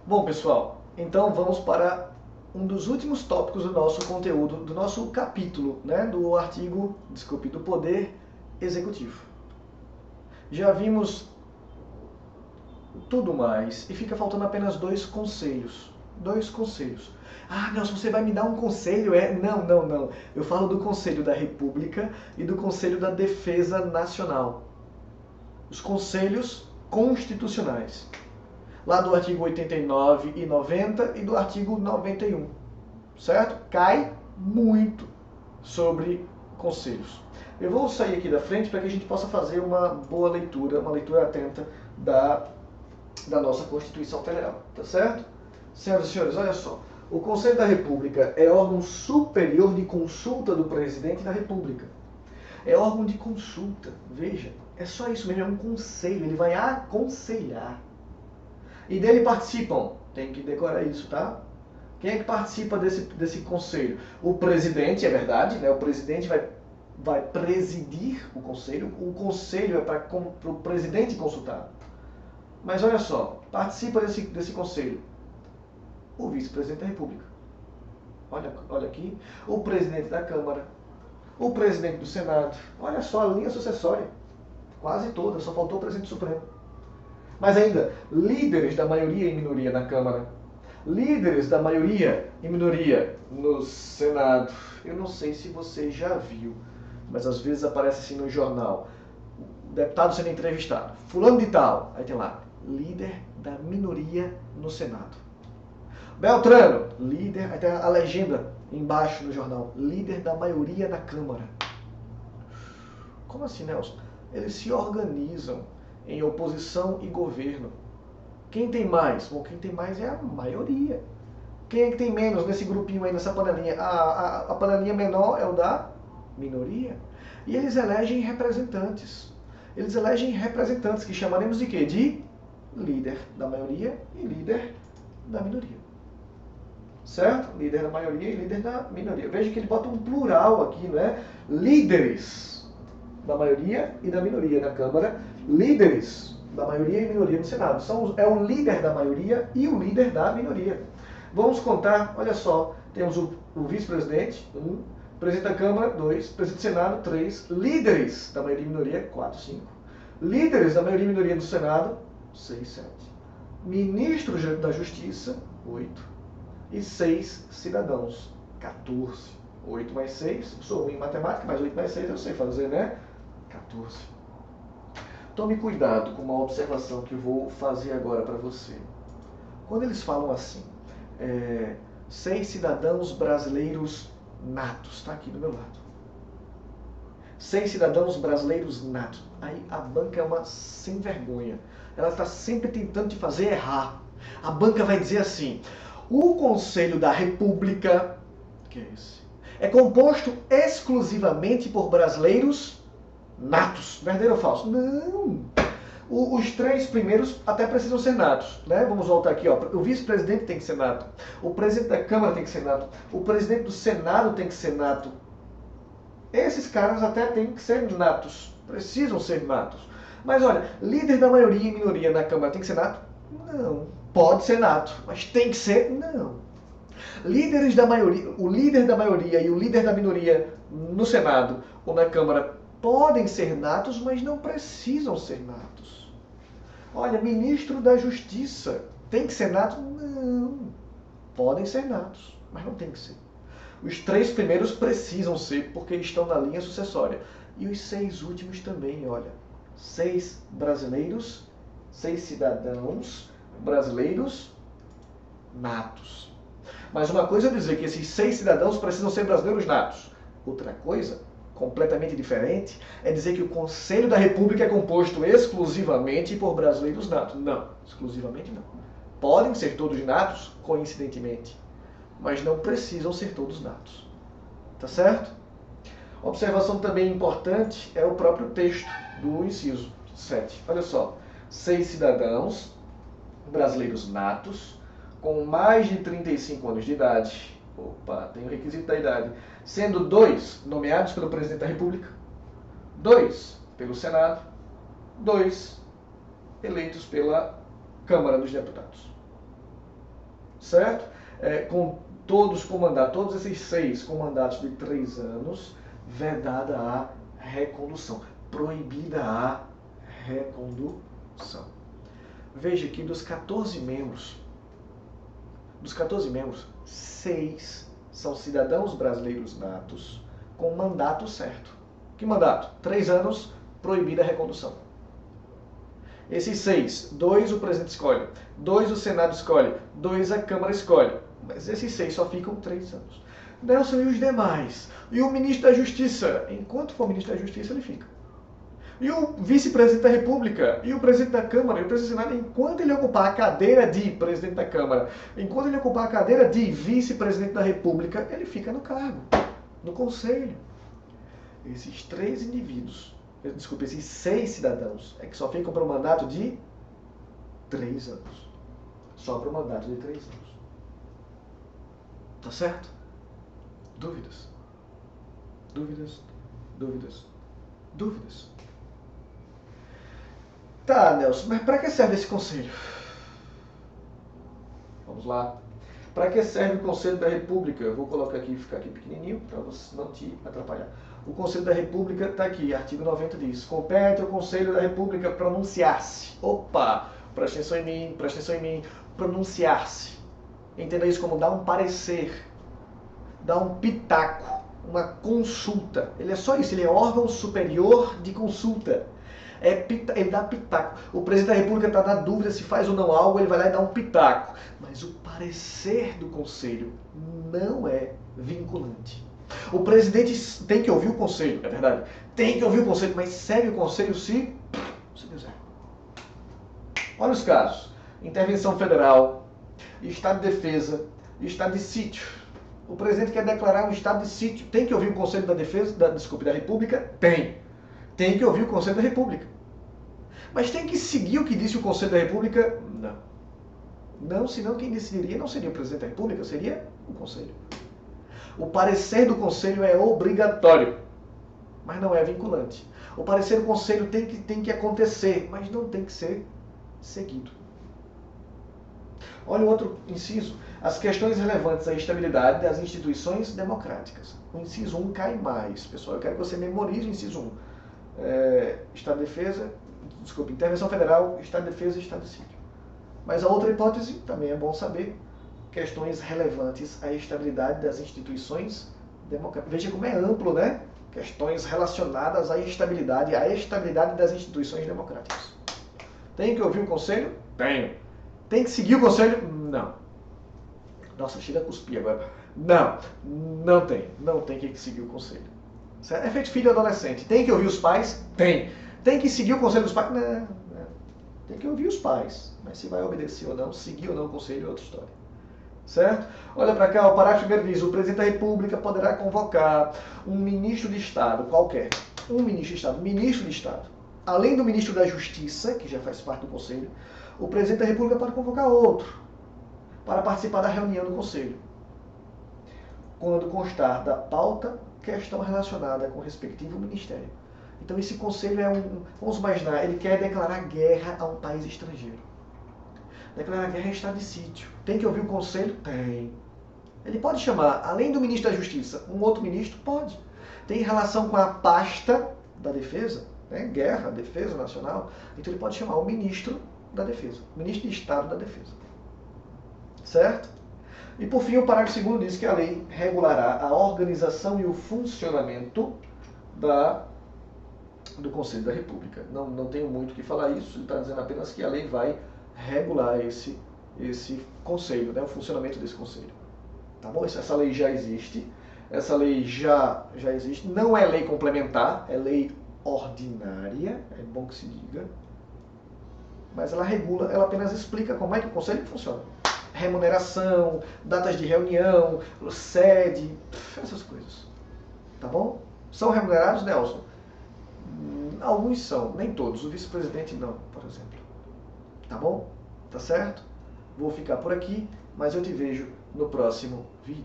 Bom, pessoal, então vamos para um dos últimos tópicos do nosso conteúdo, do nosso capítulo, né, do artigo, desculpe, do Poder Executivo. Já vimos tudo mais e fica faltando apenas dois conselhos. Dois conselhos. Ah, Nelson, você vai me dar um conselho? Não, não, não. Eu falo do Conselho da República e do Conselho da Defesa Nacional. Os conselhos constitucionais. Lá do artigo 89 e 90 e do artigo 91, certo? Cai muito sobre conselhos. Eu vou sair aqui da frente para que a gente possa fazer uma boa leitura, uma leitura atenta da nossa Constituição Federal, tá certo? Senhoras e senhores, olha só. O Conselho da República é órgão superior de consulta do Presidente da República. É órgão de consulta, veja. É só isso mesmo, é um conselho, ele vai aconselhar. E dele participam, tem que decorar isso, tá? Quem é que participa desse conselho? O presidente, é verdade, né? O presidente vai presidir o conselho é para o presidente consultar. Mas olha só, participa desse conselho o vice-presidente da República. Olha aqui, o presidente da Câmara, o presidente do Senado. Olha só a linha sucessória, quase toda, só faltou o presidente Supremo. Mas ainda, líderes da maioria e minoria na Câmara, líderes da maioria e minoria no Senado. Eu não sei se você já viu, mas às vezes aparece assim no jornal, o deputado sendo entrevistado, fulano de tal, aí tem lá, líder da minoria no Senado. Beltrano, líder, aí tem a legenda embaixo no jornal, líder da maioria na Câmara. Como assim, Nelson? Eles se organizam em oposição e governo. Quem tem mais? Bom, quem tem mais é a maioria. Quem é que tem menos nesse grupinho aí, nessa panelinha? A panelinha menor é o da minoria. E eles elegem representantes. Eles elegem representantes que chamaremos de quê? De líder da maioria e líder da minoria. Certo? Líder da maioria e líder da minoria. Veja que ele bota um plural aqui, não é? Líderes da maioria e da minoria na Câmara, líderes da maioria e minoria no Senado. É o líder da maioria e o líder da minoria. Vamos contar, olha só, temos o vice-presidente, 1, presidente da Câmara, 2, presidente do Senado, 3, líderes da maioria e minoria, 4, 5, líderes da maioria e minoria no Senado, 6, 7, ministros da Justiça, 8, e 6 cidadãos, 14. 8 mais 6, sou ruim em matemática, mas 8 mais 6 eu sei fazer, né? 14. Tome cuidado com uma observação que eu vou fazer agora para você. Quando eles falam assim, 6 cidadãos brasileiros natos, está aqui do meu lado. 6 cidadãos brasileiros natos. Aí a banca é uma sem vergonha. Ela está sempre tentando te fazer errar. A banca vai dizer assim, o Conselho da República, que é esse? É composto exclusivamente por brasileiros natos. Verdadeiro ou falso? Não. Os 3 primeiros até precisam ser natos, né? Vamos voltar aqui, ó. O vice-presidente tem que ser nato, o presidente da Câmara tem que ser nato, o presidente do Senado tem que ser nato. Esses caras até têm que ser natos, precisam ser natos. Mas olha, líder da maioria e minoria na Câmara tem que ser nato? Não. Pode ser nato, mas tem que ser? Não. Líderes da maioria, o líder da maioria e o líder da minoria no Senado ou na Câmara podem ser natos, mas não precisam ser natos. Olha, ministro da Justiça tem que ser nato? Não. Podem ser natos, mas não tem que ser. Os 3 primeiros precisam ser, porque estão na linha sucessória. E os 6 últimos também, olha. 6 brasileiros, 6 cidadãos brasileiros natos. Mas uma coisa é dizer que esses 6 cidadãos precisam ser brasileiros natos. Outra coisa, completamente diferente, é dizer que o Conselho da República é composto exclusivamente por brasileiros natos. Não, exclusivamente não. Podem ser todos natos, coincidentemente, mas não precisam ser todos natos. Tá certo? Observação também importante é o próprio texto do inciso 7. Olha só, 6 cidadãos brasileiros natos com mais de 35 anos de idade, opa, tem o requisito da idade, sendo 2 nomeados pelo presidente da República, 2 pelo Senado, 2 eleitos pela Câmara dos Deputados. certo? Com todos com mandato, todos esses 6 com mandatos de 3 anos, vedada a recondução, proibida a recondução. Veja que dos 14 membros, 6 são cidadãos brasileiros natos com mandato certo. Que mandato? 3 anos, proibida a recondução. Esses 6, 2 o presidente escolhe, 2 o Senado escolhe, 2 a Câmara escolhe. Mas esses 6 só ficam 3 anos. Nelson, e os demais? E o ministro da Justiça? Enquanto for ministro da Justiça, ele fica. E o vice-presidente da República? E o presidente da Câmara? E o presidente do Senado? Enquanto ele ocupar a cadeira de presidente da Câmara, enquanto ele ocupar a cadeira de vice-presidente da República, ele fica no cargo, no conselho. Esses 3 indivíduos, desculpe, esses 6 cidadãos, é que só ficam para o mandato de 3 anos. Só para o mandato de 3 anos. Tá certo? Dúvidas? Dúvidas? Dúvidas? Dúvidas? Tá, Nelson, mas para que serve esse conselho? Vamos lá. Para que serve o Conselho da República? Eu vou colocar aqui, ficar aqui pequenininho, para você não te atrapalhar. O Conselho da República está aqui, artigo 90 diz: compete ao Conselho da República pronunciar-se. Opa! Presta atenção em mim, pronunciar-se. Entenda isso como dar um parecer, dar um pitaco, uma consulta. Ele é só isso, ele é órgão superior de consulta. Ele dá pitaco. O presidente da República está na dúvida se faz ou não algo, ele vai lá e dá um pitaco. Mas o parecer do Conselho não é vinculante. O presidente tem que ouvir o Conselho, é verdade. Tem que ouvir o Conselho, mas segue o Conselho se quiser. Olha os casos. Intervenção federal, estado de defesa, estado de sítio. O presidente quer declarar um estado de sítio. Tem que ouvir o Conselho da Defesa, da República? Tem que ouvir o Conselho da República. Mas tem que seguir o que disse o Conselho da República? Não. Não, senão quem decidiria não seria o presidente da República, seria o Conselho. O parecer do Conselho é obrigatório, mas não é vinculante. O parecer do Conselho tem que acontecer, mas não tem que ser seguido. Olha o outro inciso. As questões relevantes à estabilidade das instituições democráticas. O inciso 1 cai mais. Pessoal, eu quero que você memorize o inciso 1. Estado de Defesa, Intervenção Federal, Estado de Defesa e Estado de Sítio. Mas a outra hipótese, também é bom saber, questões relevantes à estabilidade das instituições democráticas. Veja como é amplo, né? Questões relacionadas à estabilidade das instituições democráticas. Tem que ouvir o Conselho? Tenho. Tem que seguir o Conselho? Não. Nossa, chega a cuspir agora. Não tem. Não tem que seguir o Conselho. Certo? É feito filho adolescente. Tem que ouvir os pais? Tem. Tem que seguir o Conselho dos pais? Não. Tem que ouvir os pais. Mas se vai obedecer ou não, seguir ou não o Conselho é outra história. Certo? Olha para cá, o parágrafo 1º diz: o presidente da República poderá convocar um ministro de Estado qualquer. Um ministro de Estado. Além do ministro da Justiça, que já faz parte do Conselho, o presidente da República pode convocar outro para participar da reunião do Conselho, quando constar da pauta questão relacionada com o respectivo ministério. Então esse Conselho vamos imaginar, ele quer declarar guerra a um país estrangeiro. Declarar guerra é estado de sítio. Tem que ouvir o Conselho? Tem. Ele pode chamar, além do ministro da Justiça, um outro ministro? Pode. Tem relação com a pasta da Defesa, né? Guerra, Defesa Nacional. Então ele pode chamar o ministro da Defesa, o ministro de Estado da Defesa. Certo? E por fim, o parágrafo 2º diz que a lei regulará a organização e o funcionamento do Conselho da República. Não tenho muito o que falar isso, ele está dizendo apenas que a lei vai regular esse conselho, né, o funcionamento desse conselho. Tá bom? Essa lei já existe. Essa lei já existe. Não é lei complementar, é lei ordinária, é bom que se diga. Mas ela regula, ela apenas explica como é que o conselho funciona. Remuneração, datas de reunião, sede, essas coisas. Tá bom? São remunerados, Nelson? Alguns são, nem todos. O vice-presidente não, por exemplo. Tá bom? Tá certo? Vou ficar por aqui, mas eu te vejo no próximo vídeo.